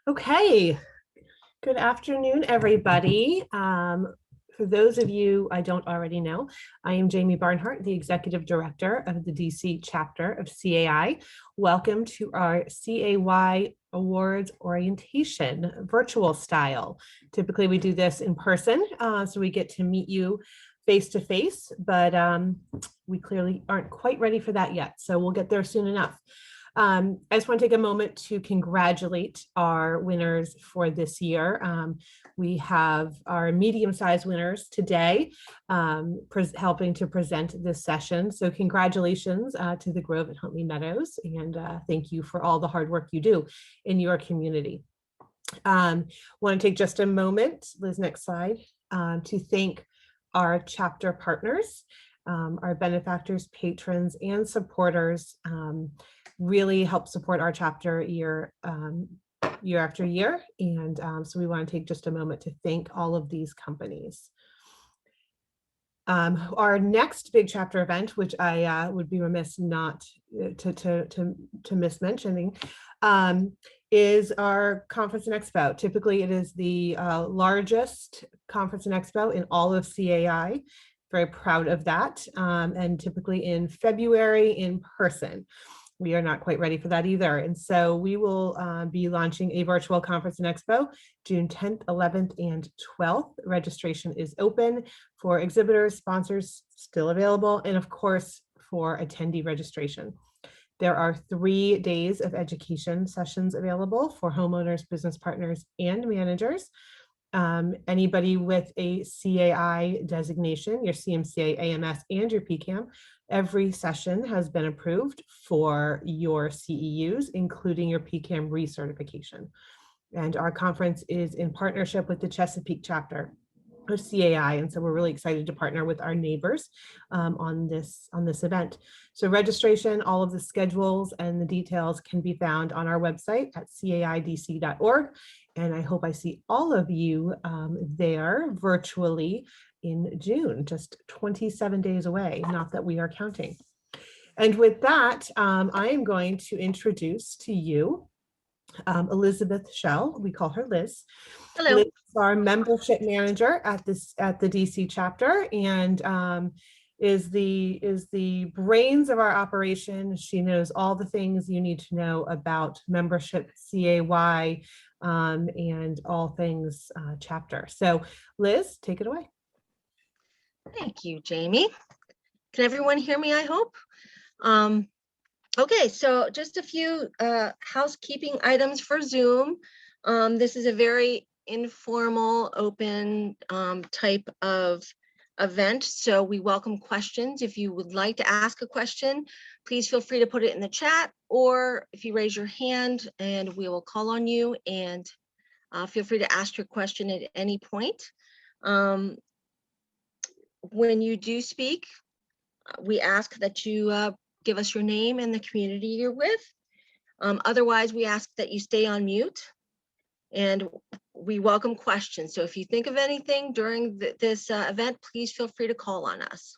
Okay, good afternoon, everybody. For those of you I don't already know, I am Jamie Barnhart, the Executive Director of the DC chapter of CAI. Welcome to our CAY Awards Orientation virtual style. Typically, we do this in person, so we get to meet you face to face, but we clearly aren't quite ready for that yet, so we'll get there soon enough. I just want to take a moment to congratulate our winners for this year. We have our medium-sized winners today helping to present this session. So congratulations to the Grove at Huntley Meadows, and thank you for all the hard work you do in your community. Want to take just a moment, Liz, next slide, to thank our chapter partners, our benefactors, patrons, and supporters. Really help support our chapter year after year. And so we want to take just a moment to thank all of these companies. Our next big chapter event, which I would be remiss not to miss mentioning, is our Conference and Expo. Typically, it is the largest Conference and Expo in all of CAI. Very proud of that. And typically in February in person. We are not quite ready for that either. And so we will be launching a virtual Conference and Expo June 10th, 11th, and 12th. Registration is open for exhibitors, sponsors still available, and of course for attendee registration. There are 3 days of education sessions available for homeowners, business partners, and managers. Anybody with a CAI designation, your CMCA, AMS, and your PCAM, every session has been approved for your CEUs, including your PCAM recertification. And our conference is in partnership with the Chesapeake chapter of CAI, and so we're really excited to partner with our neighbors on this event. So registration, all of the schedules and the details can be found on our website at caidc.org. And I hope I see all of you there virtually in June, just 27 days away, not that we are counting. And with that, I am going to introduce to you Elizabeth Schell. We call her Liz. Hello. Liz is our membership manager at the DC chapter, and is the brains of our operation. She knows all the things you need to know about membership, CAY, and all things chapter. So Liz, take it away. Thank you, Jamie. Can everyone hear me, I hope? Okay, so just a few housekeeping items for Zoom. This is a very informal, open type of event, so we welcome questions. If you would like to ask a question, please feel free to put it in the chat, or if you raise your hand and we will call on you, and feel free to ask your question at any point. When you do speak, we ask that you give us your name and the community you're with. Otherwise, we ask that you stay on mute, and we welcome questions. So if you think of anything during this event, please feel free to call on us.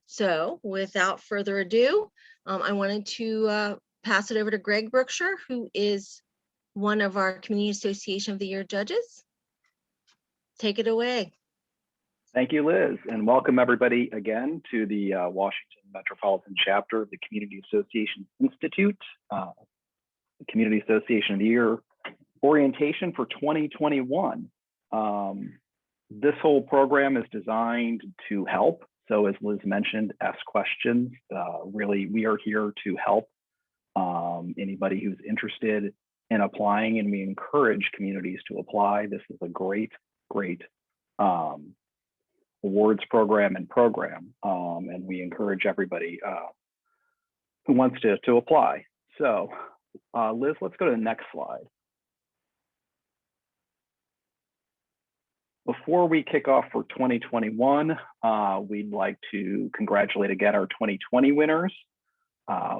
So without further ado, I wanted to pass it over to Greg Brookshire, who is one of our Community Association of the Year judges. Take it away. Thank you, Liz, and welcome everybody again to the Washington Metropolitan Chapter of the Community Association Institute, Community Association of the Year Orientation for 2021. This whole program is designed to help. So as Liz mentioned, ask questions. Really, we are here to help anybody who's interested in applying, and we encourage communities to apply. This is a great awards program, and we encourage everybody who wants to apply. So Liz, let's go to the next slide. Before we kick off for 2021, we'd like to congratulate again our 2020 winners.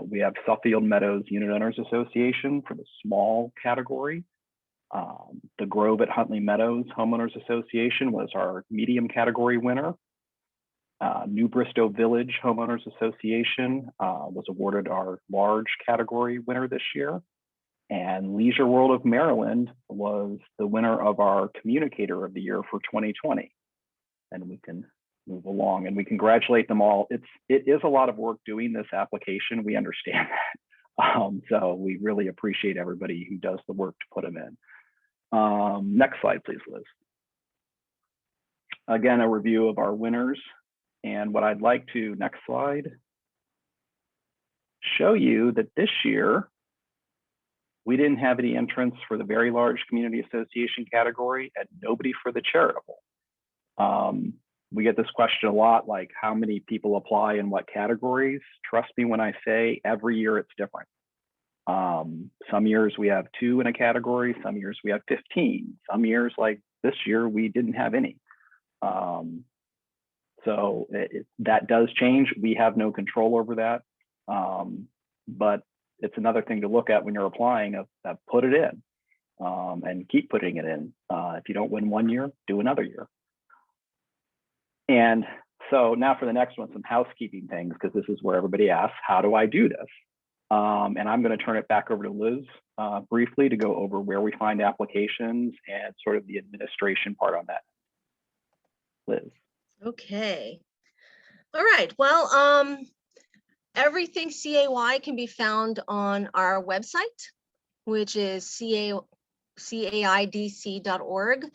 We have Suffield Meadows Unit Owners Association for the small category. The Grove at Huntley Meadows Homeowners Association was our medium category winner. New Bristow Village Homeowners Association was awarded our large category winner this year. And Leisure World of Maryland was the winner of our Communicator of the Year for 2020. And we can move along and we congratulate them all. It is a lot of work doing this application. We understand that. So we really appreciate everybody who does the work to put them in. Next slide, please, Liz. Again, a review of our winners. And what I'd like to, next slide, show you that this year, we didn't have any entrants for the very large community association category and nobody for the charitable. We get this question a lot, like how many people apply in what categories? Trust me when I say every year it's different. Some years we have 2 in a category, some years we have 15. Some years like this year, we didn't have any. So that does change. We have no control over that. But it's another thing to look at when you're applying of put it in and keep putting it in. If you don't win one year, do another year. And so now for the next one, some housekeeping things, because this is where everybody asks, how do I do this? And I'm going to turn it back over to Liz briefly to go over where we find applications and sort of the administration part on that. Liz. Okay. All right. Well, everything CAY can be found on our website, which is caidc.org.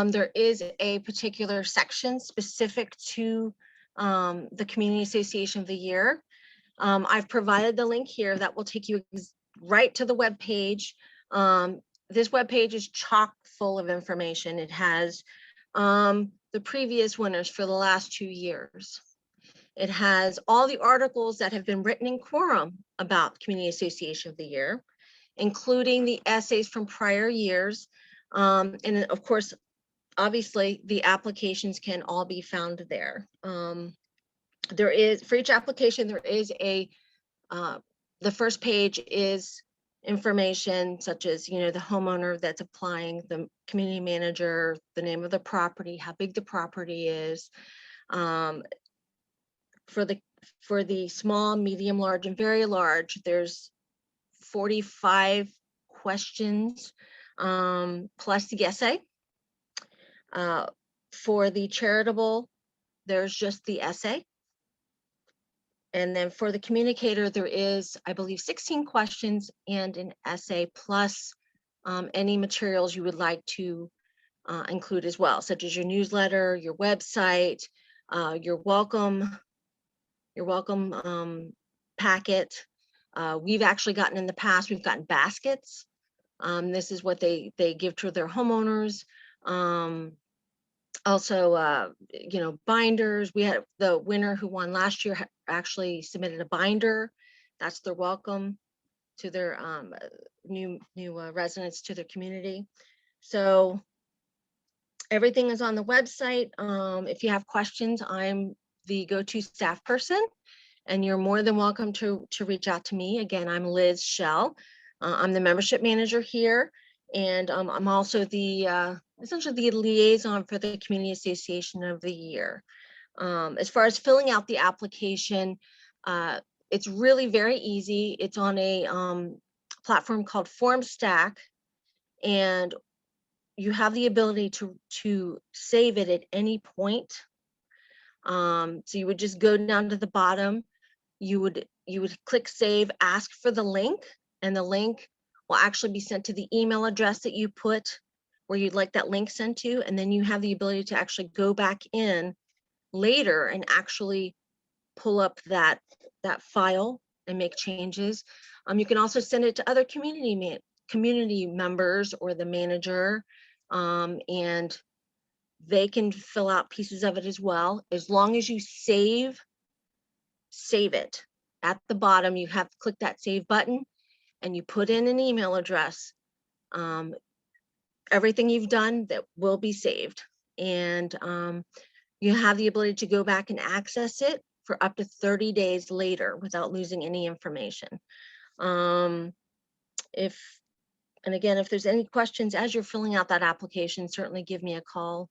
There is a particular section specific to the Community Association of the Year. I've provided the link here that will take you right to the web page. This web page is chock full of information. It has the previous winners for the last 2 years. It has all the articles that have been written in quorum about Community Association of the Year, including the essays from prior years. And of course, obviously, the applications can all be found there. There is, for each application, there is a, the first page is information such as, the homeowner that's applying, the community manager, the name of the property, how big the property is. For the small, medium, large, and very large, there's 45 questions plus the essay. For the charitable, there's just the essay. And then for the communicator, there is, I believe, 16 questions and an essay plus any materials you would like to include as well, such as your newsletter, your website, your welcome packet. We've actually gotten in the past, we've gotten baskets. This is what they give to their homeowners. Also, binders. We had the winner who won last year actually submitted a binder. That's their welcome to their new residents to their community. So everything is on the website. If you have questions, I'm the go-to staff person, and you're more than welcome to reach out to me. Again, I'm Liz Shell. I'm the membership manager here, and I'm also the essentially the liaison for the Community Association of the Year. As far as filling out the application, it's really very easy. It's on a platform called FormStack, and you have the ability to save it at any point. So you would just go down to the bottom. You would click save, ask for the link, and the link will actually be sent to the email address that you put where you'd like that link sent to, and then you have the ability to actually go back in later and actually pull up that file and make changes. You can also send it to other community members or the manager, and they can fill out pieces of it as well. As long as you save it. At the bottom, you have to click that save button and you put in an email address. Everything you've done that will be saved, and you have the ability to go back and access it for up to 30 days later without losing any information. And again, if there's any questions as you're filling out that application, certainly give me a call.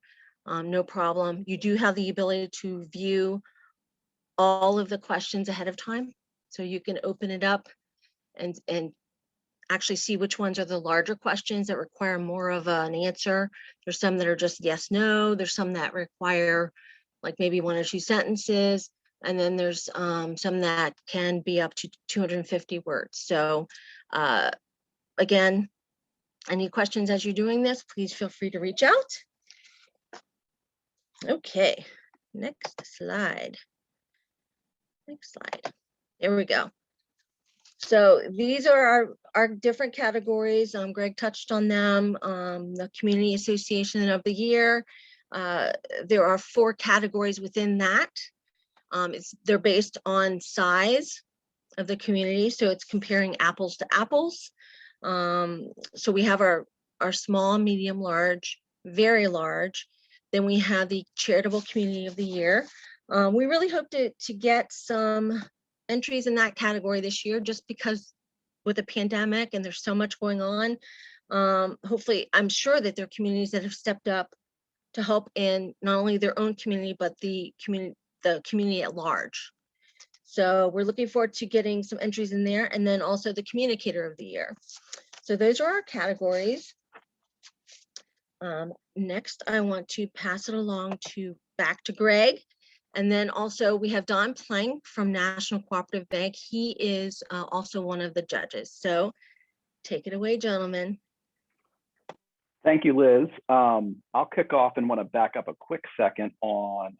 No problem. You do have the ability to view all of the questions ahead of time, so you can open it up and actually see which ones are the larger questions that require more of an answer. There's some that are just yes, no. There's some that require like maybe 1 or 2 sentences. And then there's some that can be up to 250 words. So again, any questions as you're doing this, please feel free to reach out. Okay, next slide. Next slide. There we go. So these are our different categories. Greg touched on them. The Community Association of the Year. There are 4 categories within that. They're based on size of the community, so it's comparing apples to apples. So we have our small, medium, large, very large. Then we have the Charitable Community of the Year. We really hope to get some entries in that category this year, just because with the pandemic and there's so much going on. Hopefully, I'm sure that there are communities that have stepped up to help in not only their own community, but the community at large. So we're looking forward to getting some entries in there, and then also the Communicator of the Year. So those are our categories. Next, I want to pass it along back to Greg. And then also we have Don Plank from National Cooperative Bank. He is also one of the judges. So take it away, gentlemen. Thank you, Liz. I'll kick off and want to back up a quick second on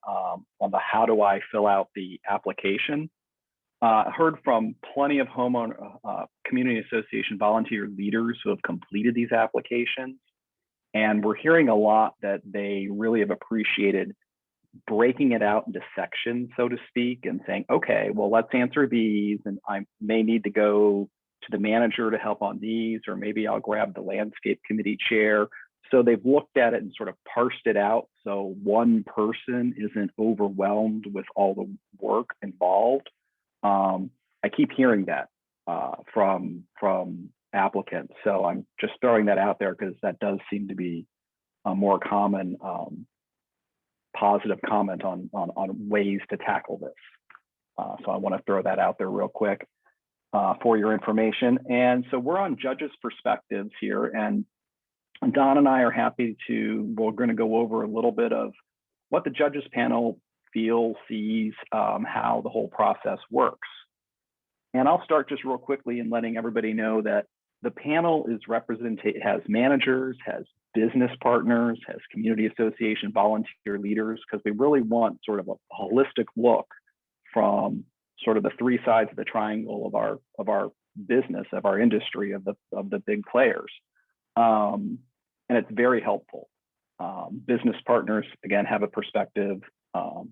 the how do I fill out the application. Heard from plenty of homeowner community association volunteer leaders who have completed these applications. And we're hearing a lot that they really have appreciated breaking it out into sections, so to speak, and saying, okay, well, let's answer these, and I may need to go to the manager to help on these, or maybe I'll grab the landscape committee chair. So they've looked at it and sort of parsed it out so one person isn't overwhelmed with all the work involved. I keep hearing that from applicants. So I'm just throwing that out there because that does seem to be a more common positive comment on ways to tackle this. So I want to throw that out there real quick for your information. And so we're on judges' perspectives here, and Don and I are happy we're going to go over a little bit of what the judges panel feels, sees, how the whole process works. And I'll start just real quickly in letting everybody know that the panel has managers, has business partners, has community association volunteer leaders, because we really want sort of a holistic look from sort of the 3 sides of the triangle of our business, of our industry, of the big players. And it's very helpful. Business partners, again, have a perspective.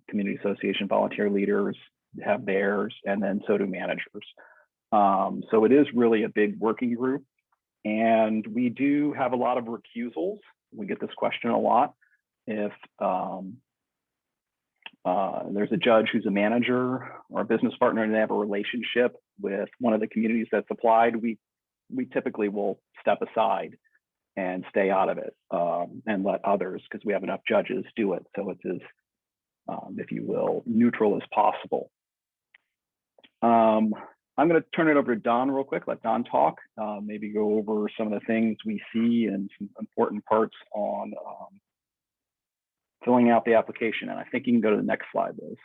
Community association volunteer leaders have theirs, and then so do managers. So it is really a big working group, and we do have a lot of recusals. We get this question a lot. If there's a judge who's a manager or a business partner and they have a relationship with one of the communities that's applied, we typically will step aside and stay out of it and let others, because we have enough judges, do it. So it's as, if you will, neutral as possible. I'm going to turn it over to Don real quick, let Don talk, maybe go over some of the things we see and some important parts on filling out the application. And I think you can go to the next slide, Liz.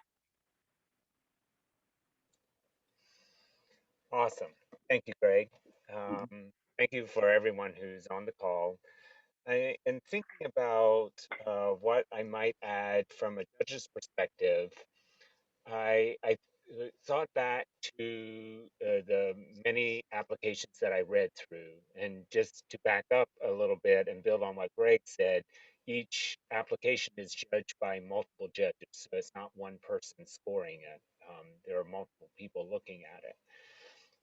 Awesome. Thank you, Greg. Thank you for everyone who's on the call. In thinking about what I might add from a judge's perspective, I thought back to the many applications that I read through. And just to back up a little bit and build on what Greg said, each application is judged by multiple judges. So it's not one person scoring it. There are multiple people looking at it.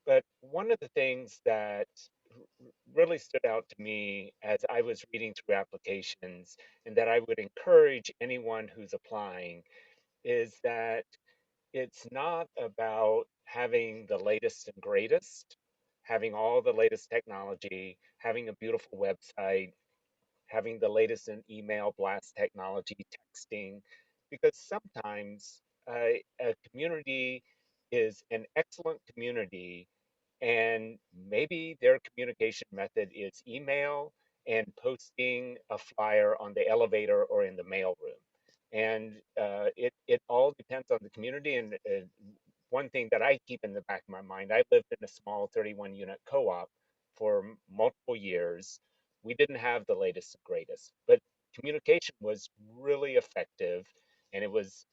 But one of the things that really stood out to me as I was reading through applications, and that I would encourage anyone who's applying, is that it's not about having the latest and greatest, having all the latest technology, having a beautiful website, having the latest in email blast technology, texting, because sometimes a community is an excellent community And maybe their communication method is email and posting a flyer on the elevator or in the mailroom. And it all depends on the community. And one thing that I keep in the back of my mind, I lived in a small 31 unit co op for multiple years. We didn't have the latest and greatest, but communication was really effective. And it was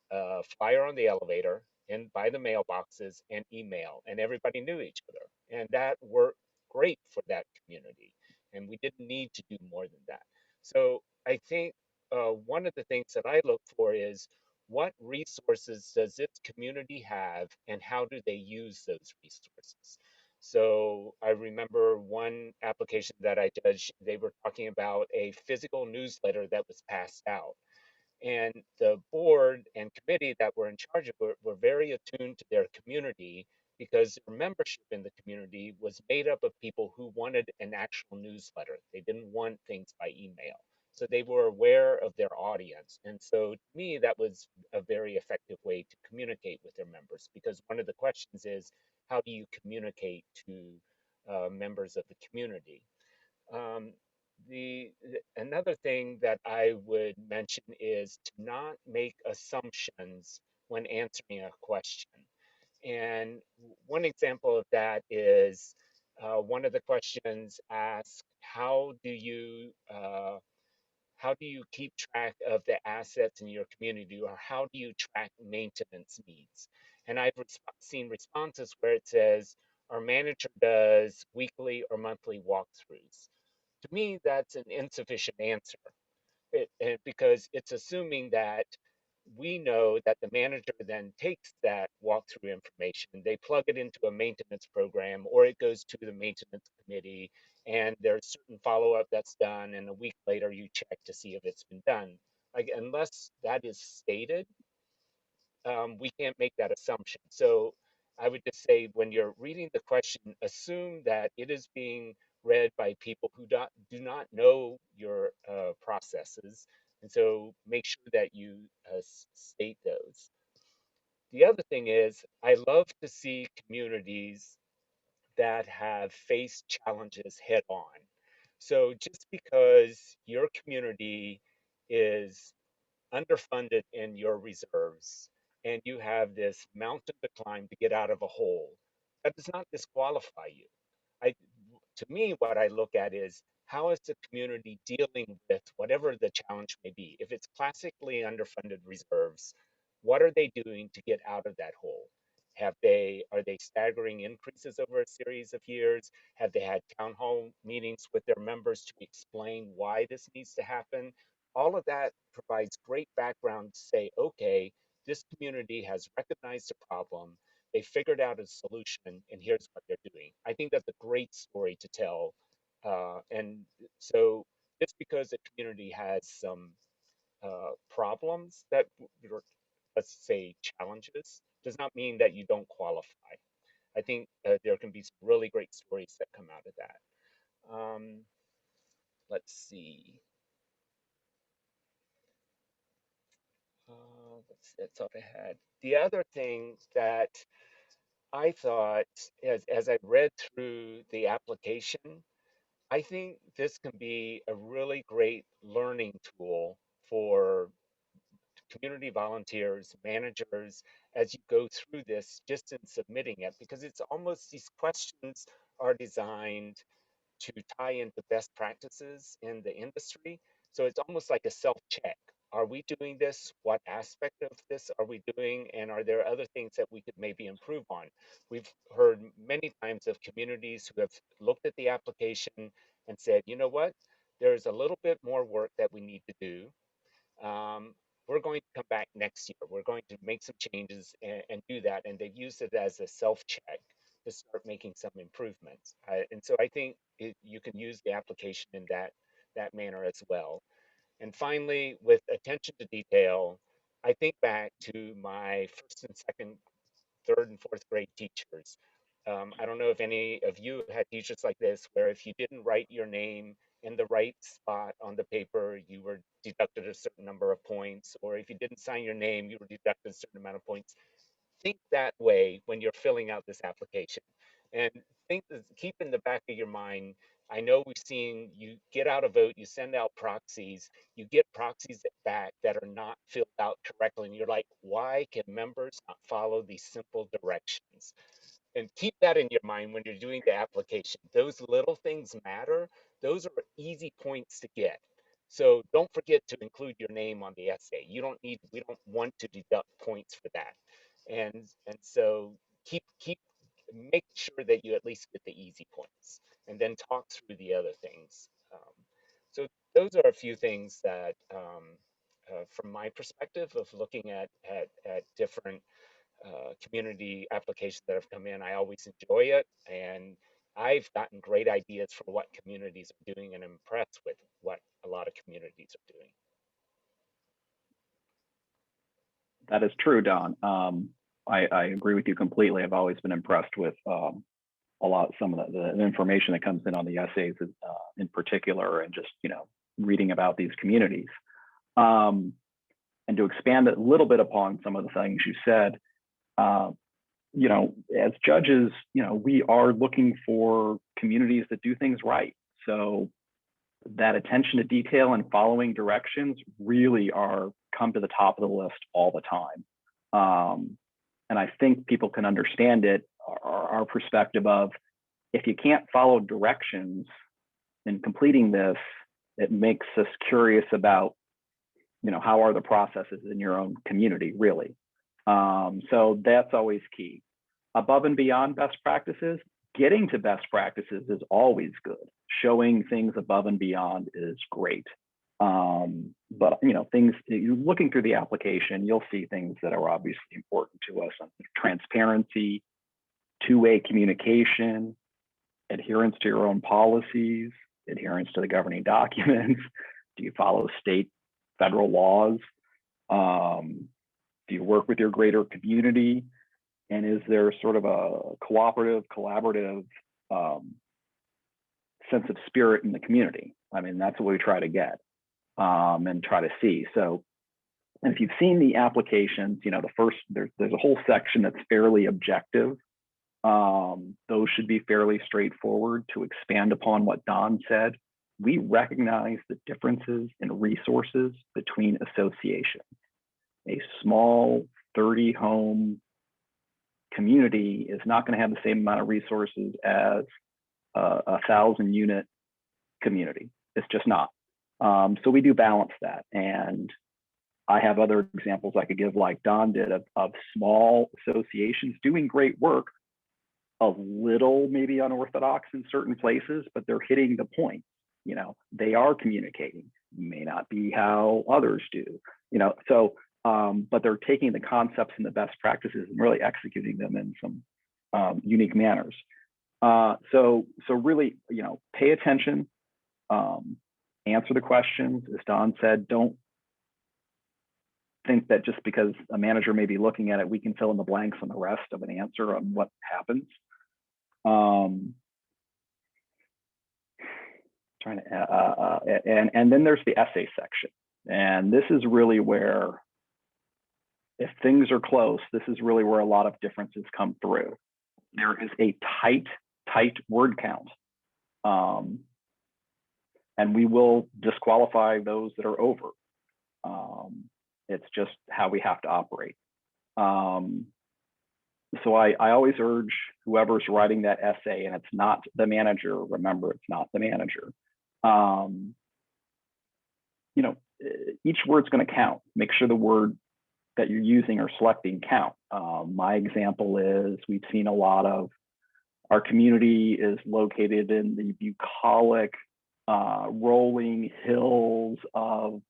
flyer on the elevator and by the mailboxes and email, and everybody knew each other. And that worked great for that community. And we didn't need to do more than that. So I think one of the things that I look for is what resources does its community have and how do they use those resources? So I remember one application that I judged, they were talking about a physical newsletter that was passed out. And the board and committee that were in charge of it were very attuned to their community because their membership in the community was made up of people who wanted an actual newsletter. They didn't want things by email. So they were aware of their audience. And so to me, that was a very effective way to communicate with their members because one of the questions is how do you communicate to members of the community? Um, another thing that I would mention is to not make assumptions when answering a question. And one example of that is one of the questions asks, how do you keep track of the assets in your community, or how do you track maintenance needs? And I've seen responses where it says, our manager does weekly or monthly walkthroughs. To me, that's an insufficient answer because it's assuming that we know that the manager then takes that walkthrough information, they plug it into a maintenance program, or it goes to the maintenance committee, and there's certain follow up that's done, and a week later you check to see if it's been done. Like, unless that is stated, we can't make that assumption. So I would just say when you're reading the question, assume that it is being read by people who do not know your processes. And so make sure that you state those. The other thing is, I love to see communities that have faced challenges head on. So just because your community is underfunded in your reserves and you have this mountain to climb to get out of a hole, that does not disqualify you. I, to me, what I look at is how is the community dealing with whatever the challenge may be? If it's classically underfunded reserves, what are they doing to get out of that hole? Are they staggering increases over a series of years? Have they had town hall meetings with their members to explain why this needs to happen? All of that provides great background to say, okay, this community has recognized the problem, they figured out a solution, and here's what they're doing. I think that's a great story to tell. And so just because the community has some problems that, let's say, challenges, does not mean that you don't qualify. I think there can be some really great stories that come out of that. Let's see. That's all I had. The other thing that I thought, as I read through the application, I think this can be a really great learning tool for community volunteers, managers, as you go through this, just in submitting it, because it's almost these questions are designed to tie into best practices in the industry. So it's almost like a self check. Are we doing this? What aspect of this are we doing? And are there other things that we could maybe improve on? We've heard many times of communities who have looked at the application and said, you know what? There's a little bit more work that we need to do. We're going to come back next year. We're going to make some changes and do that. And they've used it as a self check to start making some improvements. And so I think you can use the application in that manner as well. And finally, with attention to detail, I think back to my first and second, third and fourth grade teachers. I don't know if any of you had teachers like this, where if you didn't write your name in the right spot on the paper, you were deducted a certain number of points, or if you didn't sign your name, you were deducted a certain amount of points. Think that way when you're filling out this application. And keep in the back of your mind, I know we've seen you get out a vote, you send out proxies, you get proxies back that are not filled out correctly. And you're like, why can members not follow these simple directions? And keep that in your mind when you're doing the application. Those little things matter. Those are easy points to get. So don't forget to include your name on the essay. We don't want to deduct points for that. And so make sure that you at least get the easy points and then talk through the other things. So those are a few things that from my perspective of looking at different community applications that have come in. I always enjoy it, and I've gotten great ideas for what communities are doing and impressed with what a lot of communities are doing. That is true, Don. I agree with you completely. I've always been impressed with some of the information that comes in on the essays in particular, and just reading about these communities. And to expand a little bit upon some of the things you said, as judges, we are looking for communities that do things right. So that attention to detail and following directions really come to the top of the list all the time. And I think people can understand it, our perspective of, if you can't follow directions in completing this, it makes us curious about, how are the processes in your own community, really. So that's always key. Above and beyond best practices, getting to best practices is always good. Showing things above and beyond is great. But things, you're looking through the application, you'll see things that are obviously important to us: transparency, two-way communication, adherence to your own policies, adherence to the governing documents. Do you follow state, federal laws? Do you work with your greater community? And is there sort of a cooperative, collaborative sense of spirit in the community? I mean, that's what we try to get and try to see. So, and if you've seen the applications, there's a whole section that's fairly objective. Those should be fairly straightforward. To expand upon what Don said, we recognize the differences in resources between associations. A small 30-home community is not going to have the same amount of resources as a 1,000-unit community. It's just not. So we do balance that. And I have other examples I could give, like Don did, of small associations doing great work, a little maybe unorthodox in certain places, but they're hitting the point. They are communicating. May not be how others do. But they're taking the concepts and the best practices and really executing them in some unique manners. So really, pay attention, answer the questions. As Don said, don't think that just because a manager may be looking at it, we can fill in the blanks on the rest of an answer on what happens. And then there's the essay section. And this is really where, if things are close, this is really where a lot of differences come through. There is a tight word count. And we will disqualify those that are over. It's just how we have to operate. So I always urge whoever's writing that essay, and it's not the manager, remember, it's not the manager. Each word's going to count. Make sure the word that you're using or selecting count. My example is, we've seen a lot of, our community is located in the bucolic, rolling hills of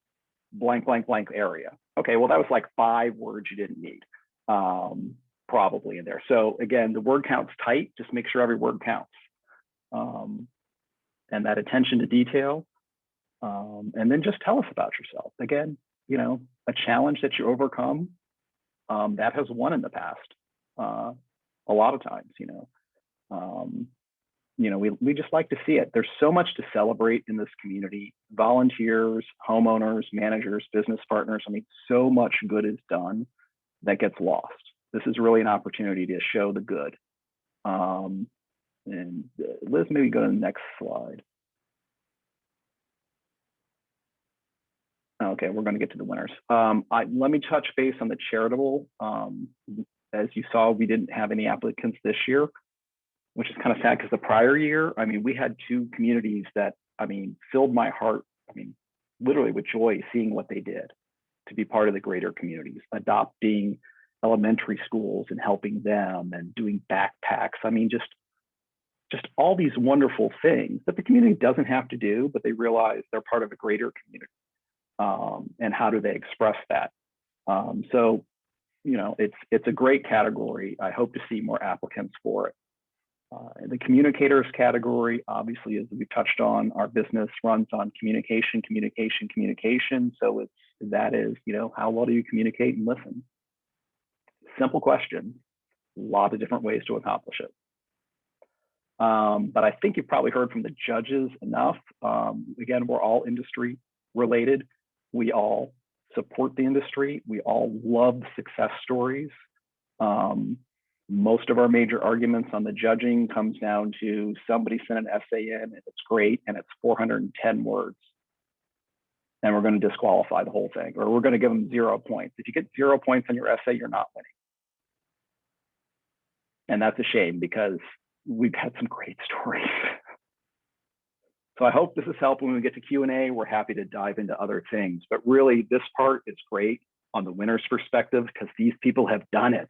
blank, blank, blank area. Okay, well, that was like 5 words you didn't need, probably in there. So again, the word count's tight. Just make sure every word counts. And that attention to detail. And then just tell us about yourself. Again, a challenge that you overcome, that has won in the past. A lot of times, we just like to see it. There's so much to celebrate in this community. Volunteers, homeowners, managers, business partners. I mean, so much good is done that gets lost. This is really an opportunity to show the good. And Liz, maybe go to the next slide. Okay, we're going to get to the winners. Let me touch base on the charitable. As you saw, we didn't have any applicants this year, which is kind of sad because the prior year, I mean, we had two communities that, I mean, filled my heart, I mean, literally with joy seeing what they did to be part of the greater communities, adopting elementary schools and helping them and doing backpacks. I mean, just all these wonderful things that the community doesn't have to do, but they realize they're part of a greater community. And how do they express that? So, you know, it's a great category. I hope to see more applicants for it. The communicators category, obviously, as we touched on, our business runs on communication. So that is, you know, how well do you communicate and listen? Simple question, a lot of different ways to accomplish it. But I think you've probably heard from the judges enough. Again, we're all industry related. We all support the industry. We all love success stories. Most of our major arguments on the judging comes down to somebody sent an essay in and it's great and it's 410 words. And we're going to disqualify the whole thing, or we're going to give them 0 points. If you get 0 points on your essay, you're not winning. And that's a shame because we've had some great stories. So I hope this has helped. When we get to Q&A, we're happy to dive into other things. But really, this part is great on the winner's perspective because these people have done it.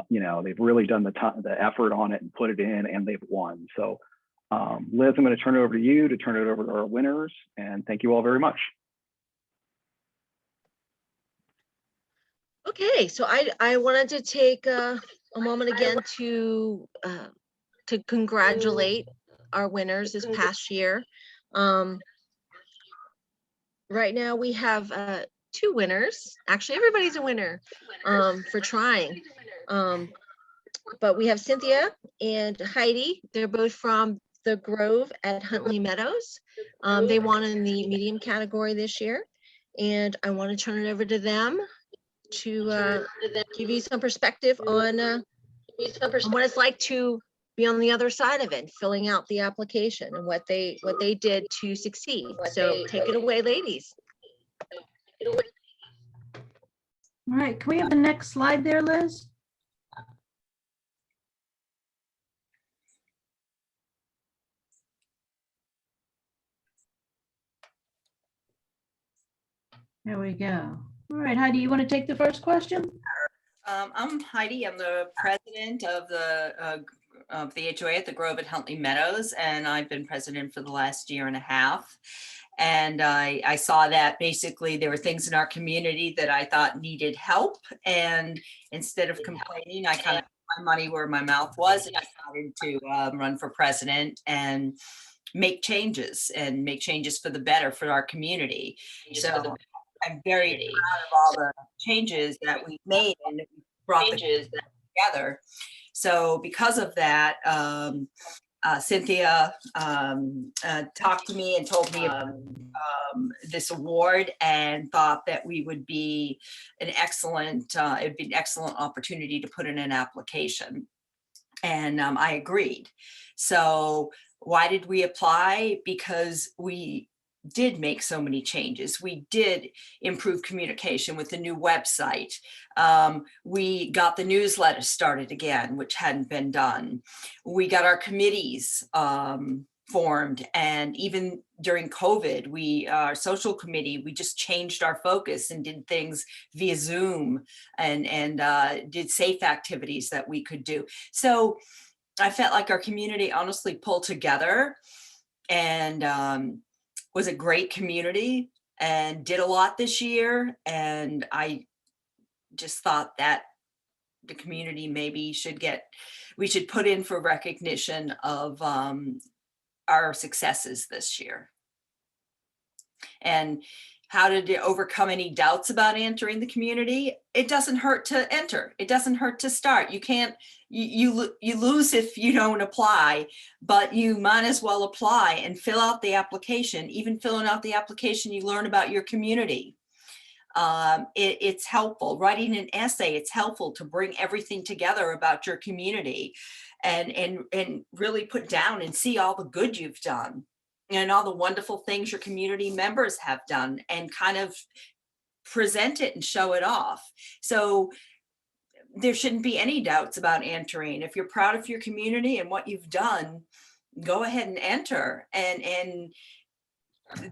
You know, they've really done the effort on it and put it in, and they've won. So Liz, I'm going to turn it over to you to turn it over to our winners. And thank you all very much. Okay, so I wanted to take a moment again to congratulate our winners this past year. Right now we have 2 winners. Actually, everybody's a winner for trying. But we have Cynthia and Heidi. They're both from the Grove at Huntley Meadows. They won in the medium category this year. And I want to turn it over to them to give you some perspective on what it's like to be on the other side of it, filling out the application and what they did to succeed. So take it away, ladies. All right, can we have the next slide there, Liz? There we go. All right, Heidi, you want to take the first question? I'm Heidi. I'm the president of the HOA at the Grove at Huntley Meadows, and I've been president for the last 1.5 years. And I saw that basically there were things in our community that I thought needed help. And instead of complaining, I kind of put my money where my mouth was and decided to run for president and make changes for the better for our community. So I'm very proud of all the changes that we've made and brought the together. So because of that, Cynthia talked to me and told me about this award and thought that we would be an excellent, it'd be an excellent opportunity to put in an application. And I agreed. So why did we apply? Because we did make so many changes. We did improve communication with the new website. We got the newsletter started again, which hadn't been done. We got our committees formed, and even during COVID, our social committee, we just changed our focus and did things via Zoom and did safe activities that we could do. So I felt like our community honestly pulled together and was a great community and did a lot this year. And I just thought that the community maybe we should put in for recognition of our successes this year. And how to overcome any doubts about entering the community. It doesn't hurt to enter. It doesn't hurt to start. You can't, you lose if you don't apply, but you might as well apply and fill out the application. Even filling out the application, you learn about your community. It's helpful. Writing an essay, it's helpful to bring everything together about your community. and really put down and see all the good you've done and all the wonderful things your community members have done, and kind of present it and show it off. So there shouldn't be any doubts about entering. If you're proud of your community and what you've done, go ahead and enter. And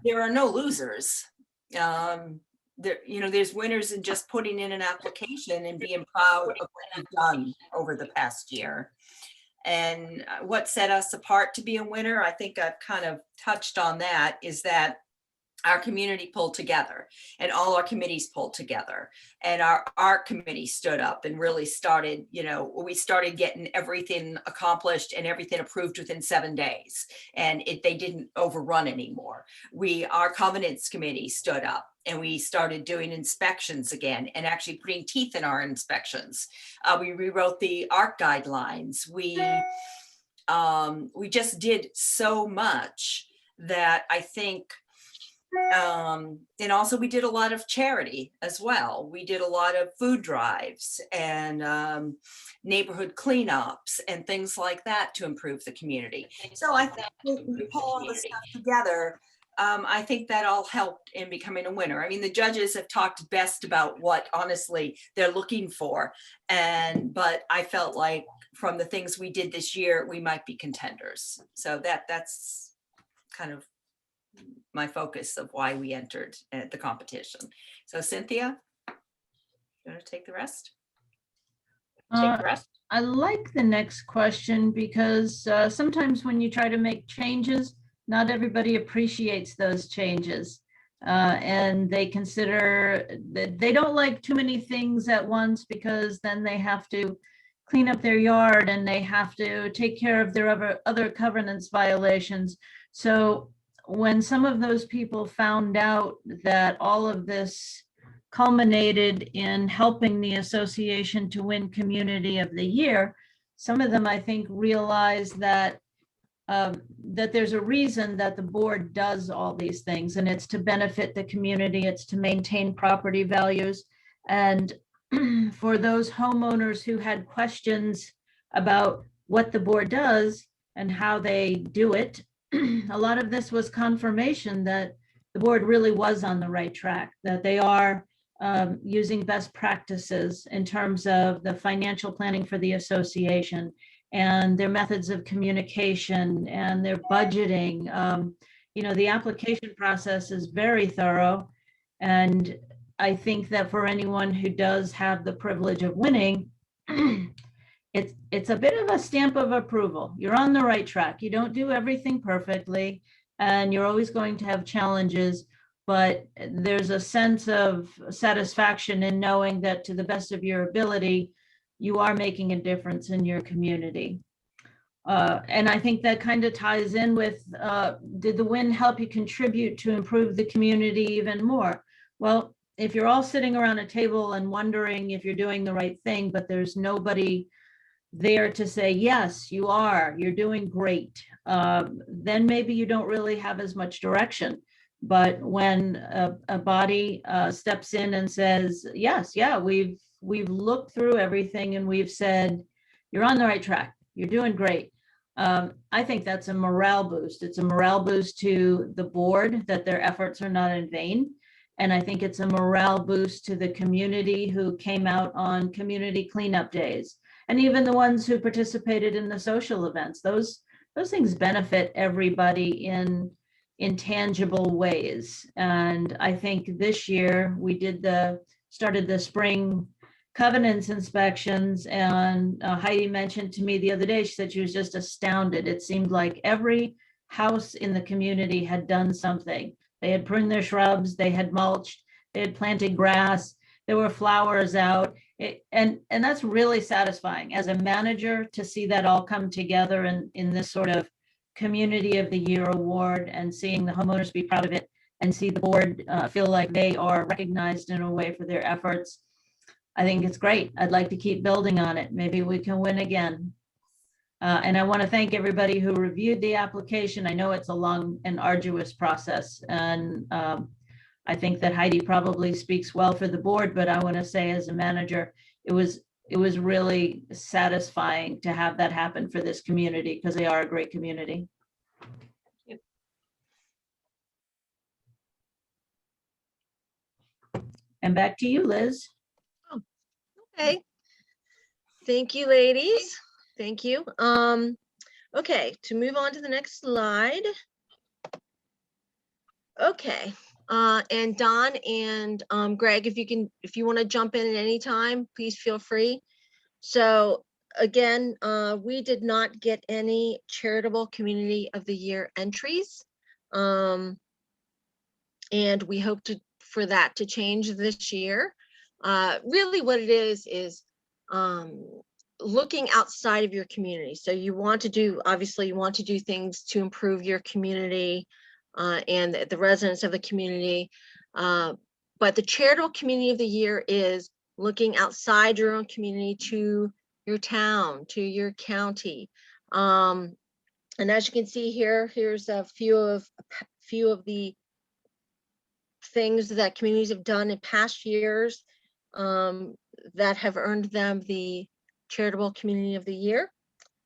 there are no losers. There's winners in just putting in an application and being proud of what you've done over the past year. And what set us apart to be a winner, I think I've kind of touched on that, is that our community pulled together and all our committees pulled together, and our art committee stood up and really started, we started getting everything accomplished and everything approved within 7 days, and they didn't overrun anymore. Our covenants committee stood up and we started doing inspections again and actually putting teeth in our inspections. We rewrote the art guidelines. We just did so much that I think, and also we did a lot of charity as well. We did a lot of food drives and neighborhood cleanups and things like that to improve the community. So I think when we pull all this stuff together, I think that all helped in becoming a winner. I mean, the judges have talked best about what honestly they're looking for, but I felt like from the things we did this year, we might be contenders. So that's kind of my focus of why we entered the competition. So Cynthia, you want to take the rest? I like the next question because sometimes when you try to make changes, not everybody appreciates those changes. And they consider that they don't like too many things at once, because then they have to clean up their yard and they have to take care of their other covenants violations. So when some of those people found out that all of this culminated in helping the association to win Community of the Year, some of them, I think, realized that that there's a reason that the board does all these things, and it's to benefit the community, it's to maintain property values. And for those homeowners who had questions about what the board does and how they do it, a lot of this was confirmation that the board really was on the right track, that they are using best practices in terms of the financial planning for the association and their methods of communication and their budgeting. The application process is very thorough. And I think that for anyone who does have the privilege of winning, it's a bit of a stamp of approval. You're on the right track. You don't do everything perfectly, and you're always going to have challenges, but there's a sense of satisfaction in knowing that to the best of your ability, you are making a difference in your community. And I think that kind of ties in with, did the win help you contribute to improve the community even more? Well, if you're all sitting around a table and wondering if you're doing the right thing, but there's nobody there to say, yes, you are, you're doing great, then maybe you don't really have as much direction. But when a body steps in and says, yes, yeah, we've looked through everything and we've said, you're on the right track, you're doing great. I think that's a morale boost. It's a morale boost to the board that their efforts are not in vain. And I think it's a morale boost to the community who came out on community cleanup days, and even the ones who participated in the social events. Those things benefit everybody in tangible ways. And I think this year we started the spring covenants inspections, and Heidi mentioned to me the other day, she said she was just astounded. It seemed like every house in the community had done something. They had pruned their shrubs, they had mulched, they had planted grass, there were flowers out. And that's really satisfying as a manager to see that all come together in this sort of Community of the Year award, and seeing the homeowners be proud of it and see the board feel like they are recognized in a way for their efforts. I think it's great. I'd like to keep building on it. Maybe we can win again. And I want to thank everybody who reviewed the application. I know it's a long and arduous process, and I think that Heidi probably speaks well for the board, but I want to say as a manager, it was it was really satisfying to have that happen for this community, because they are a great community. And back to you, Liz. Okay. Thank you, ladies. Thank you. Okay, to move on to the next slide. Okay, and Don and Greg, if you want to jump in at any time, please feel free. So again, we did not get any Charitable Community of the Year entries. And we hope for that to change this year. Really what it is looking outside of your community. So you want to do, obviously you want to do things to improve your community and the residents of the community. But the Charitable Community of the Year is looking outside your own community to your town, to your county. And as you can see here, here's a few of the things that communities have done in past years that have earned them the Charitable Community of the Year.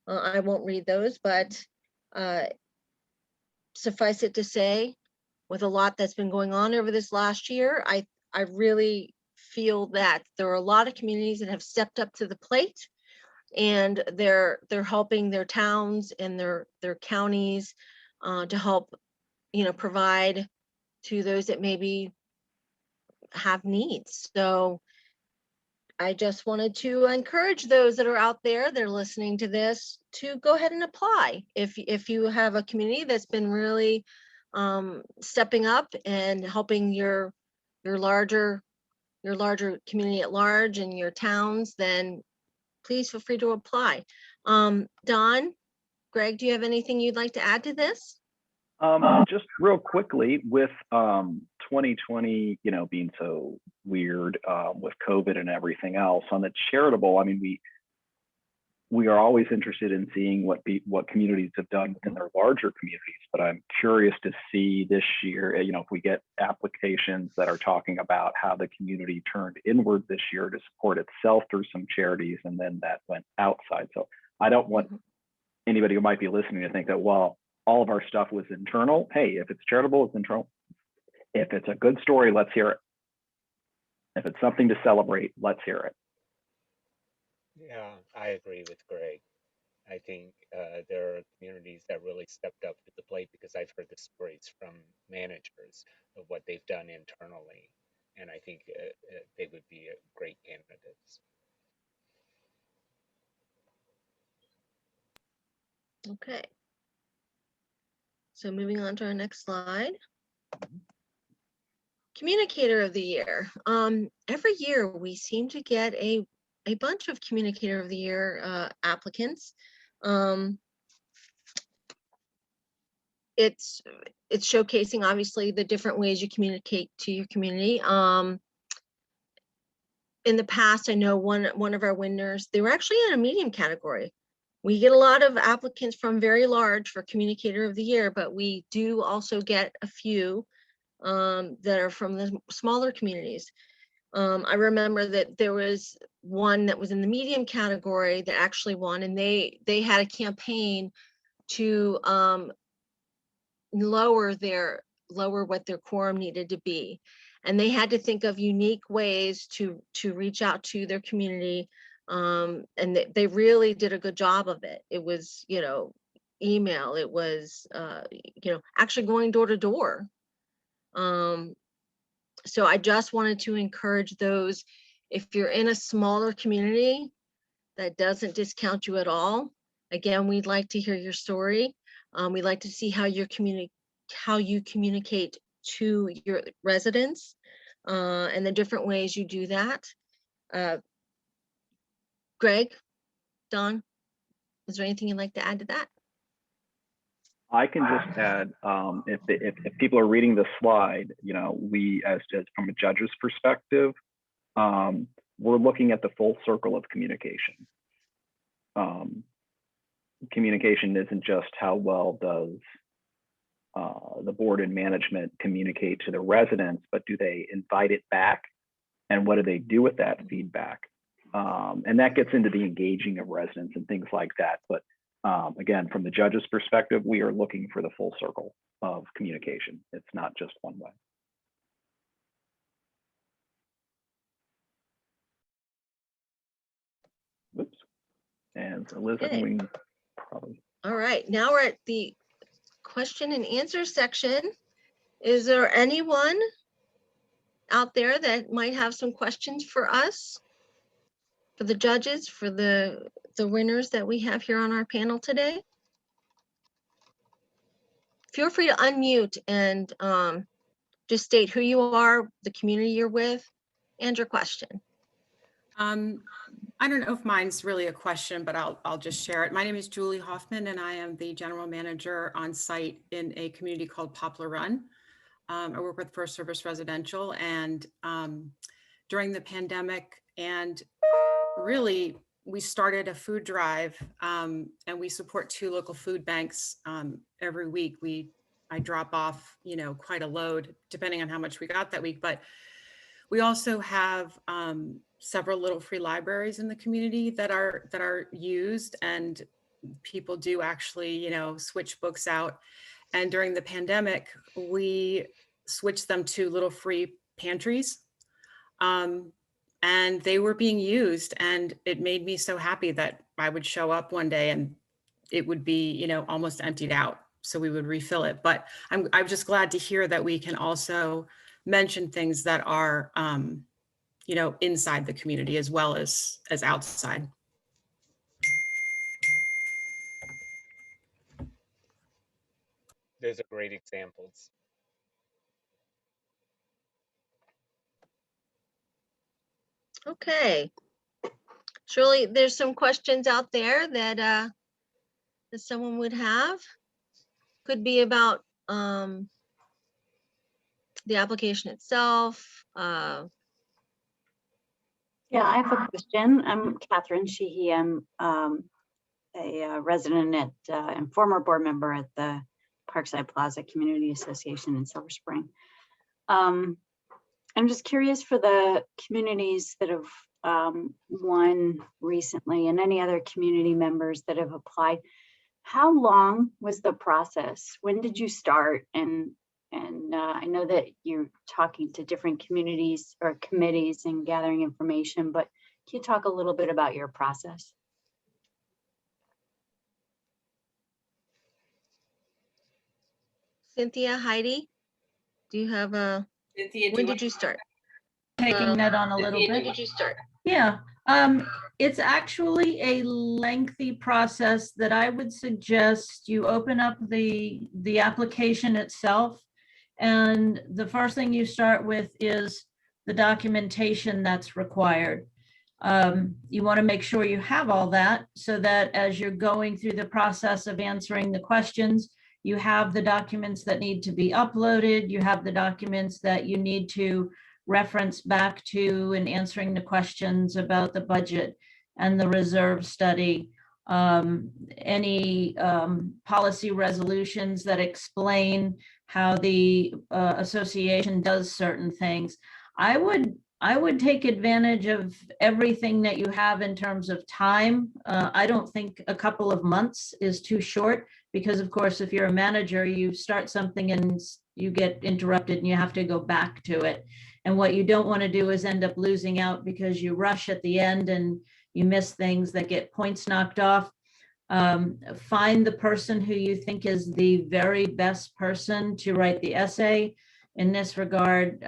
I won't read those, but suffice it to say, with a lot that's been going on over this last year, I really feel that there are a lot of communities that have stepped up to the plate, and they're helping their towns and their counties to help, provide to those that maybe have needs. So I just wanted to encourage those that are out there that are listening to this to go ahead and apply. If you have a community that's been really stepping up and helping your larger community at large and your towns, then please feel free to apply. Don, Greg, do you have anything you'd like to add to this? Just real quickly, with 2020, being so weird with COVID and everything else, on the charitable, I mean, we are always interested in seeing what communities have done within their larger communities, but I'm curious to see this year, if we get applications that are talking about how the community turned inward this year to support itself through some charities, and then that went outside. So I don't want anybody who might be listening to think that, well, all of our stuff was internal. Hey, if it's charitable, it's internal. If it's a good story, let's hear it. If it's something to celebrate, let's hear it. Yeah, I agree with Greg. I think there are communities that really stepped up to the plate, because I've heard the stories from managers of what they've done internally. And I think they would be great candidates. Okay. So moving on to our next slide. Communicator of the Year. Every year we seem to get a bunch of Communicator of the Year applicants. It's showcasing obviously the different ways you communicate to your community. In the past, I know one of our winners, they were actually in a medium category. We get a lot of applicants from very large for Communicator of the Year, but we do also get a few that are from the smaller communities. I remember that there was one that was in the medium category that actually won, and they had a campaign to lower what their quorum needed to be. And they had to think of unique ways to reach out to their community. And they really did a good job of it. It was, email, it was, actually going door to door. So I just wanted to encourage those, if you're in a smaller community, that doesn't discount you at all. Again, we'd like to hear your story. We'd like to see how you communicate to your residents and the different ways you do that. Greg, Don, is there anything you'd like to add to that? I can just add, if people are reading the slide, we as from a judge's perspective, we're looking at the full circle of communication. Communication isn't just how well does the board and management communicate to the residents, but do they invite it back? And what do they do with that feedback? And that gets into the engaging of residents and things like that. But again, from the judge's perspective, we are looking for the full circle of communication. It's not just one way. Whoops. And so Liz, I think we can probably. All right, now we're at the question and answer section. Is there anyone out there that might have some questions for us, for the judges, for the winners that we have here on our panel today? Feel free to unmute and just state who you are, the community you're with, and your question. I don't know if mine's really a question, but I'll just share it. My name is Julie Hoffman, and I am the general manager on site in a community called Poplar Run. I work with First Service Residential, and during the pandemic, and really we started a food drive, and we support 2 local food banks every week. I drop off, quite a load depending on how much we got that week, but we also have several little free libraries in the community that are used, and people do actually, switch books out. And during the pandemic, we switched them to little free pantries, and they were being used, and it made me so happy that I would show up one day and it would be, almost emptied out. So we would refill it. But I'm just glad to hear that we can also mention things that are, inside the community as well as outside. Those are great examples. Okay. Surely there's some questions out there that that someone would have. Could be about the application itself. Yeah, I have a question. I'm Catherine Sheehy. I'm a resident and former board member at the Parkside Plaza Community Association in Silver Spring. I'm just curious for the communities that have won recently and any other community members that have applied. How long was the process? When did you start? And I know that you're talking to different communities or committees and gathering information, but can you talk a little bit about your process? Cynthia, Heidi, do you have a, when did you start? Taking that on a little bit. When did you start? Yeah, it's actually a lengthy process that I would suggest you open up the application itself. And the first thing you start with is the documentation that's required. You want to make sure you have all that so that as you're going through the process of answering the questions, you have the documents that need to be uploaded, you have the documents that you need to reference back to in answering the questions about the budget and the reserve study, any policy resolutions that explain how the association does certain things. I would take advantage of everything that you have in terms of time. I don't think a couple of months is too short because, of course, if you're a manager, you start something and you get interrupted and you have to go back to it. And what you don't want to do is end up losing out because you rush at the end and you miss things that get points knocked off. Find the person who you think is the very best person to write the essay. In this regard,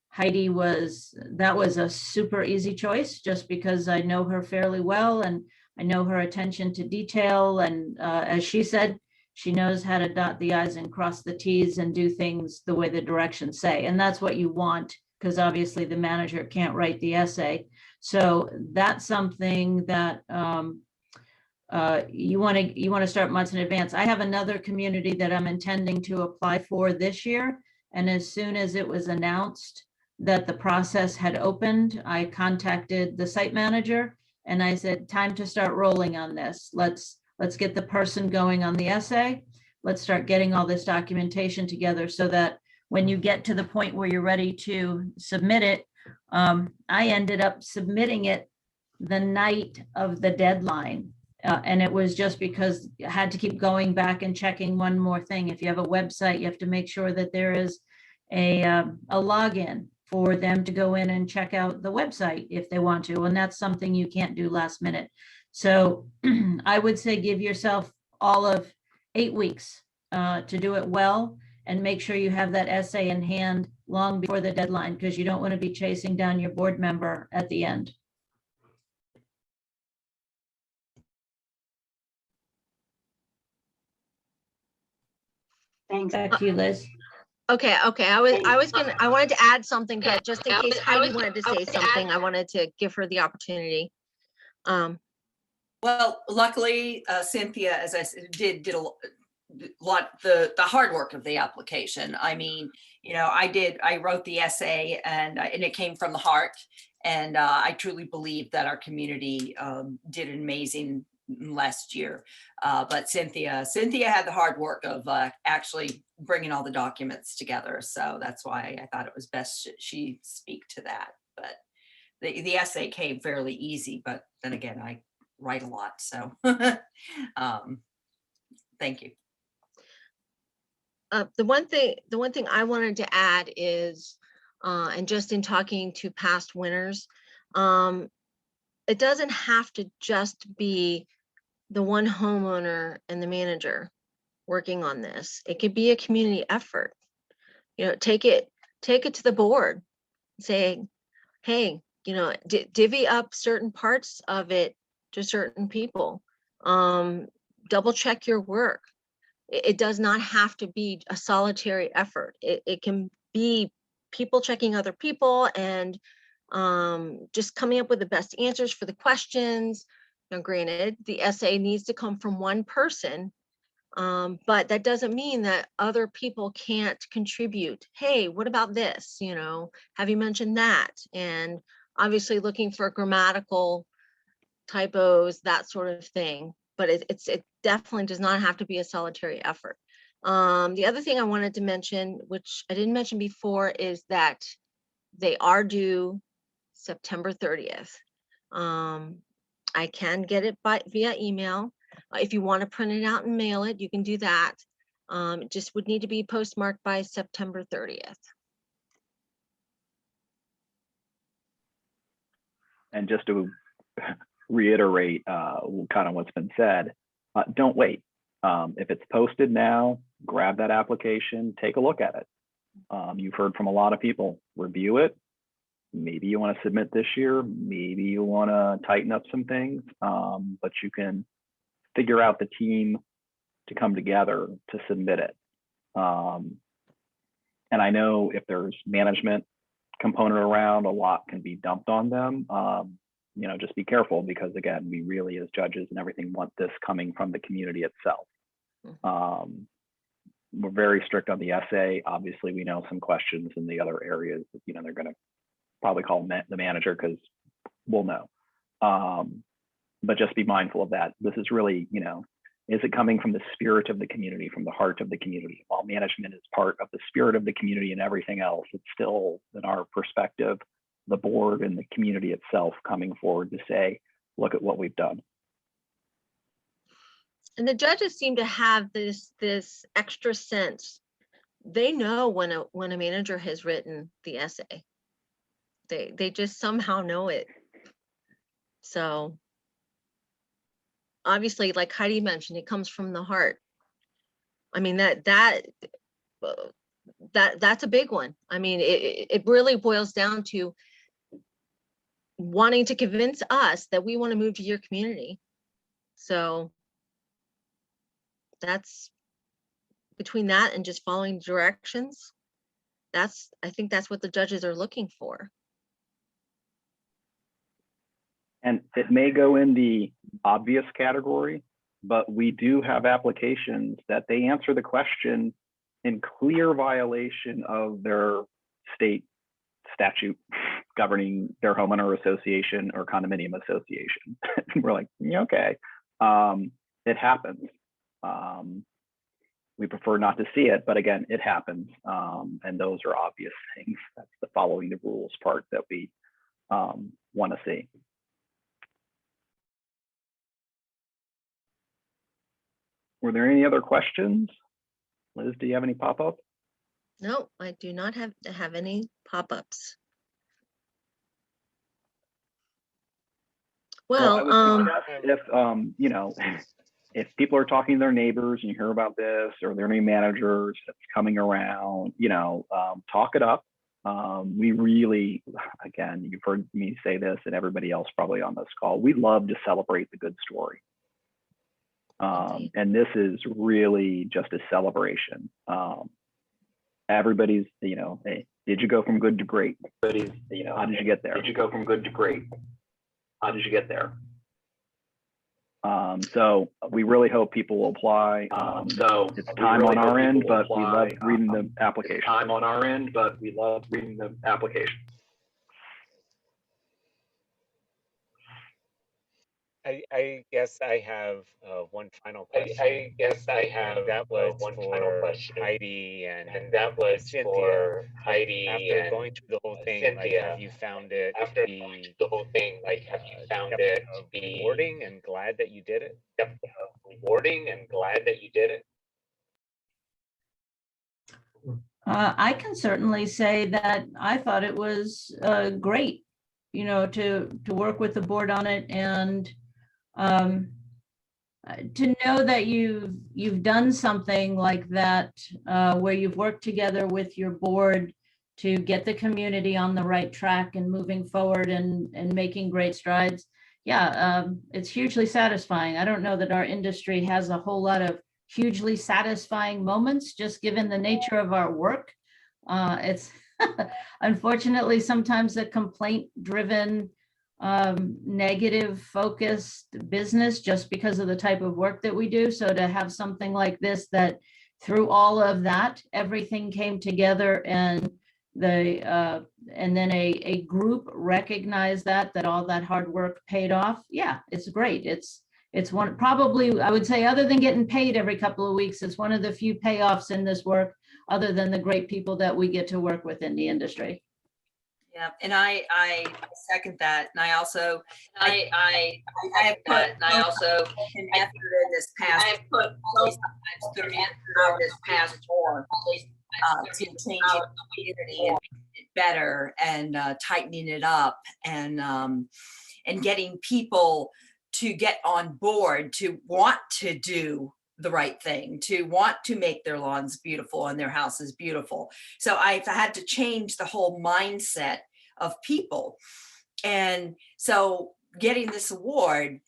Heidi was a super easy choice just because I know her fairly well and I know her attention to detail. And as she said, she knows how to dot the I's and cross the T's and do things the way the directions say. And that's what you want, because obviously the manager can't write the essay. So that's something that you want to start months in advance. I have another community that I'm intending to apply for this year. And as soon as it was announced that the process had opened, I contacted the site manager and I said, time to start rolling on this. Let's get the person going on the essay. Let's start getting all this documentation together so that when you get to the point where you're ready to submit it, I ended up submitting it the night of the deadline. And it was just because I had to keep going back and checking one more thing. If you have a website, you have to make sure that there is a login for them to go in and check out the website if they want to. And that's something you can't do last minute. So I would say give yourself all of 8 weeks to do it well, and make sure you have that essay in hand long before the deadline, because you don't want to be chasing down your board member at the end. Thanks. Back to you, Liz. Okay, I wanted to add something, but just in case Heidi wanted to say something, I wanted to give her the opportunity. Well, luckily, Cynthia, as I said, did a lot, the hard work of the application. I mean, you know, I wrote the essay and it came from the heart. And I truly believe that our community did an amazing last year. But Cynthia had the hard work of actually bringing all the documents together. So that's why I thought it was best she speak to that. But the essay came fairly easy, but then again, I write a lot. So thank you. The one thing I wanted to add is, and just in talking to past winners, it doesn't have to just be the one homeowner and the manager working on this. It could be a community effort. You know, take it to the board, saying, hey, you know, divvy up certain parts of it to certain people. Double check your work. It does not have to be a solitary effort. It can be people checking other people and just coming up with the best answers for the questions. Now, granted, the essay needs to come from one person, but that doesn't mean that other people can't contribute. Hey, what about this? You know, have you mentioned that? And obviously looking for grammatical typos, that sort of thing. But it definitely does not have to be a solitary effort. The other thing I wanted to mention, which I didn't mention before, is that they are due September 30th. I can get it via email. If you want to print it out and mail it, you can do that. It just would need to be postmarked by September 30th. And just to reiterate kind of what's been said, don't wait. If it's posted now, grab that application, take a look at it. You've heard from a lot of people, review it. Maybe you want to submit this year, maybe you want to tighten up some things, but you can figure out the team to come together to submit it. And I know if there's management component around, a lot can be dumped on them. You know, just be careful, because again, we really as judges and everything want this coming from the community itself. We're very strict on the essay. Obviously, we know some questions in the other areas, you know, they're going to probably call the manager because we'll know. But just be mindful of that. This is really, you know, is it coming from the spirit of the community, from the heart of the community? While management is part of the spirit of the community and everything else, it's still, in our perspective, the board and the community itself coming forward to say, look at what we've done. And the judges seem to have this extra sense. They know when a manager has written the essay. They just somehow know it. So obviously, like Heidi mentioned, it comes from the heart. I mean, that's a big one. I mean, it really boils down to wanting to convince us that we want to move to your community. So that's, between that and just following directions, I think that's what the judges are looking for. And it may go in the obvious category, but we do have applications that they answer the question in clear violation of their state statute governing their homeowner association or condominium association. We're like, yeah, okay, it happens. We prefer not to see it, but again, it happens. And those are obvious things. That's the following the rules part that we want to see. Were there any other questions? Liz, do you have any pop-up? No, I do not have any pop-ups. Well, I Well, would suggest if, you know, if people are talking to their neighbors and you hear about this, or there are any managers that's coming around, you know, talk it up. We really, again, you've heard me say this and everybody else probably on this call, we love to celebrate the good story. And this is really just a celebration. Everybody's, you know, hey, did you go from good to great? Everybody's, you know, how did you get there? Did you go from good to great? How did you get there? So we really hope people will apply. So it's time on our end, but we love reading the application. Time on our end, but we love reading the application. I guess I have one final question. I guess I have that was one final question. Heidi and that was Cynthia. For Heidi after going through the whole thing, Cynthia, like, have you found it after going through the whole thing, like, have you found it to be rewarding and glad that you did it? Yep, rewarding and glad that you did it. I can certainly say that I thought it was great, you know, to work with the board on it, and to know that you've done something like that, where you've worked together with your board to get the community on the right track and moving forward and making great strides. Yeah, it's hugely satisfying. I don't know that our industry has a whole lot of hugely satisfying moments, just given the nature of our work. It's unfortunately sometimes a complaint-driven, negative focused business just because of the type of work that we do. So to have something like this, that through all of that, everything came together, and and then a group recognized that all that hard work paid off. Yeah, it's great. It's one, probably, I would say, other than getting paid every couple of weeks, it's one of the few payoffs in this work, other than the great people that we get to work with in the industry. Yeah, and I second that, and I also I have put and I also an effort in this past. I have put sometimes good effort in this past form to changing the community and making it better, and tightening it up, and getting people to get on board to want to do the right thing, to want to make their lawns beautiful and their houses beautiful. So I've had to change the whole mindset of people. And so getting this award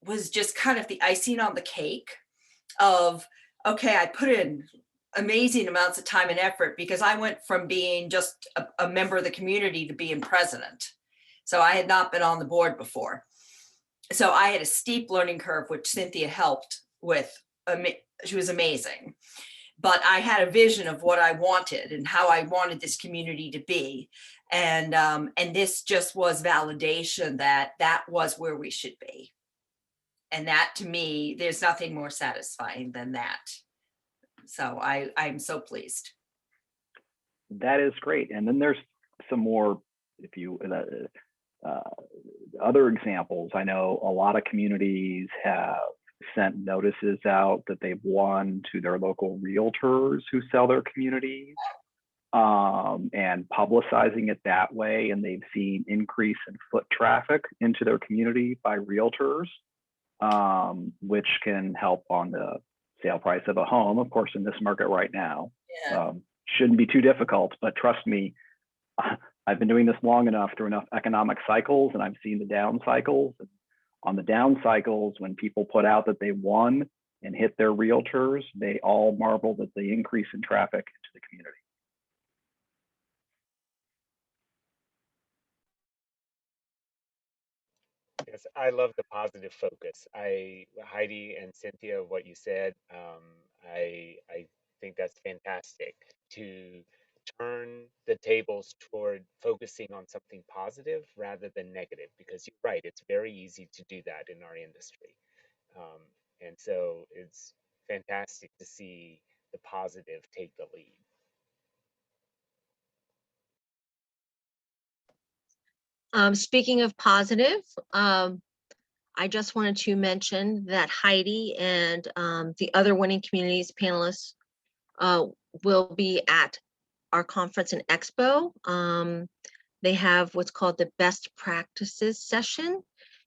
was just kind of the icing on the cake of, okay, I put in amazing amounts of time and effort, because I went from being just a member of the community to being president. So I had not been on the board before. So I had a steep learning curve, which Cynthia helped with. She was amazing. But I had a vision of what I wanted and how I wanted this community to be. And this just was validation that that was where we should be. And that, to me, there's nothing more satisfying than that. So I'm so pleased. That is great. And then there's some more, if you, other examples. I know a lot of communities have sent notices out that they've won to their local realtors who sell their communities, and publicizing it that way. And they've seen increase in foot traffic into their community by realtors, which can help on the sale price of a home, of course, in this market right now. Yeah. Shouldn't be too difficult, but trust me, I've been doing this long enough through enough economic cycles, and I've seen the down cycles. On the down cycles, when people put out that they won and hit their realtors, they all marveled at the increase in traffic into the community. Yes, I love the positive focus. Heidi and Cynthia, what you said, I think that's fantastic, to turn the tables toward focusing on something positive rather than negative, because you're right, it's very easy to do that in our industry. And so it's fantastic to see the positive take the lead. Speaking of positive, I just wanted to mention that Heidi and the other Winning Communities panelists will be at our conference in Expo. They have what's called the Best Practices session.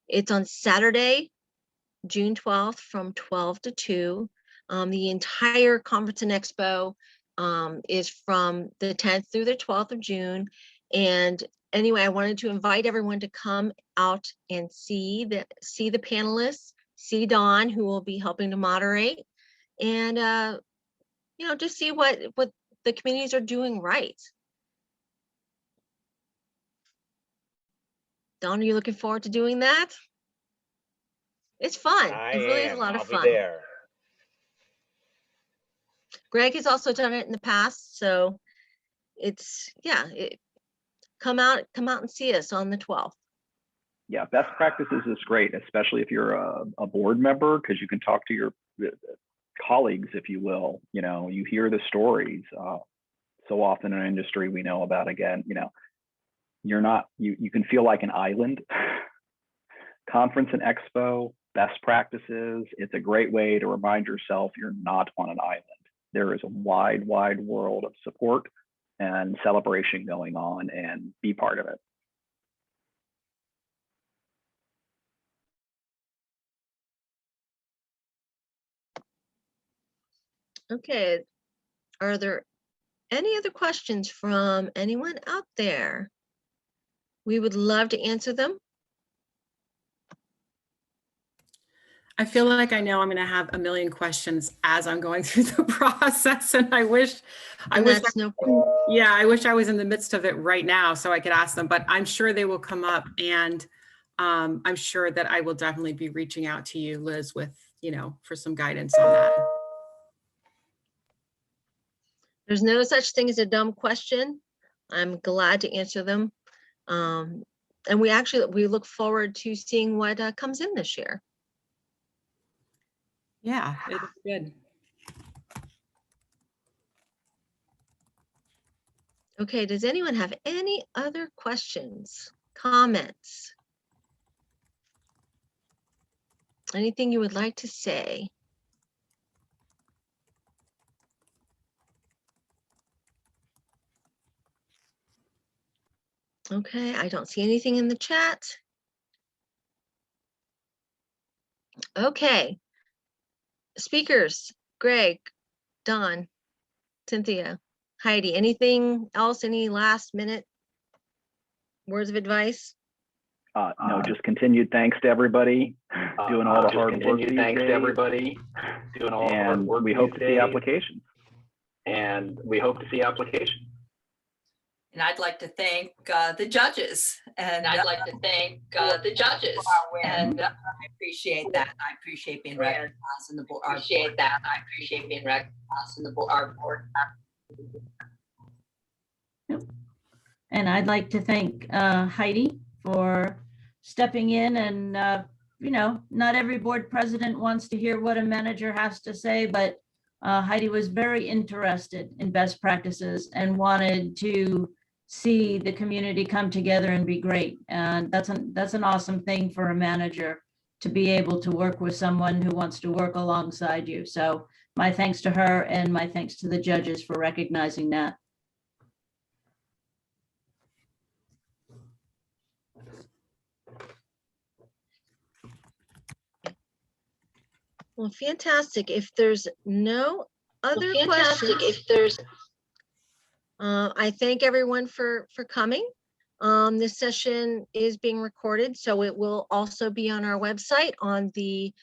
It's on Saturday, June 12th from 12 to 2. The entire conference in Expo is from the 10th through the 12th of June. And anyway, I wanted to invite everyone to come out and see the panelists, see Dawn, who will be helping to moderate, and you know, just see what the communities are doing right. Dawn, are you looking forward to doing that? It's fun. It really is a lot of I'll fun. be there. Greg has also done it in the past, so it's, yeah, come out and see us on the 12th. Yeah, best practices is great, especially if you're a board member, because you can talk to your colleagues, if you will. You know, you hear the stories. So often in our industry, we know about, again, you know, you're not, you can feel like an island. Conference and Expo, best practices. It's a great way to remind yourself you're not on an island. There is a wide, wide world of support and celebration going on, and be part of it. Okay, are there any other questions from anyone out there? We would love to answer them. I feel like I know I'm going to have a million questions as I'm going through the process, and I wish I was in the midst of it right now so I could ask them, but I'm sure they will come up, and I'm sure that I will definitely be reaching out to you, Liz, with, you know, for some guidance on that. There's no such thing as a dumb question. I'm glad to answer them. And we look forward to seeing what comes in this year. Yeah, it's good. Okay, does anyone have any other questions, comments? Anything you would like to say? Okay, I don't see anything in the chat. Okay. Speakers, Greg, Don, Cynthia, Heidi, anything else, any last minute words of advice? No, just continued thanks to everybody doing all the hard work these Thanks days. to everybody doing all the hard And work. we hope to see applications. And we hope to see applications. And I'd like to thank the judges. And I'd like to thank the judges. And I appreciate that. I appreciate being recognized in the board. I appreciate that. I appreciate being recognized in the board. Our board. And I'd like to thank Heidi for stepping in, and you know, not every board president wants to hear what a manager has to say, but Heidi was very interested in best practices and wanted to see the community come together and be great. And that's an awesome thing for a manager, to be able to work with someone who wants to work alongside you. So my thanks to her, and my thanks to the judges for recognizing that. Well, fantastic. If there's no other questions, I thank everyone for coming. This session is being recorded, so it will also be on our website on the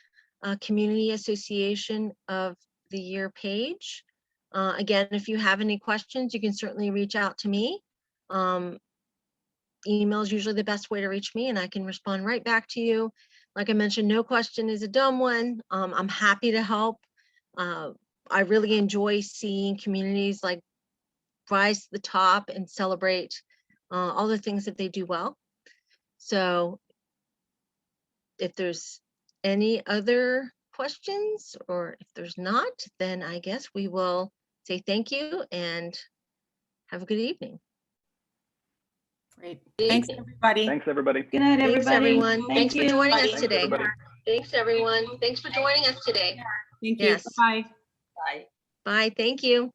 Community Association of the Year page. Again, if you have any questions, you can certainly reach out to me. Email is usually the best way to reach me, and I can respond right back to you. Like I mentioned, no question is a dumb one. I'm happy to help. I really enjoy seeing communities like rise to the top and celebrate all the things that they do well. So if there's any other questions, or if there's not, then I guess we will say thank you and have a good evening. Great. Thank Thanks, you. everybody. Thanks, everybody. Good night, Thanks, everybody. everyone. Thank Thanks for you. joining us Thanks, today. everybody. Thanks, everyone. Thanks for joining us today. Thank you. Yes. Bye. Bye. Bye, thank you.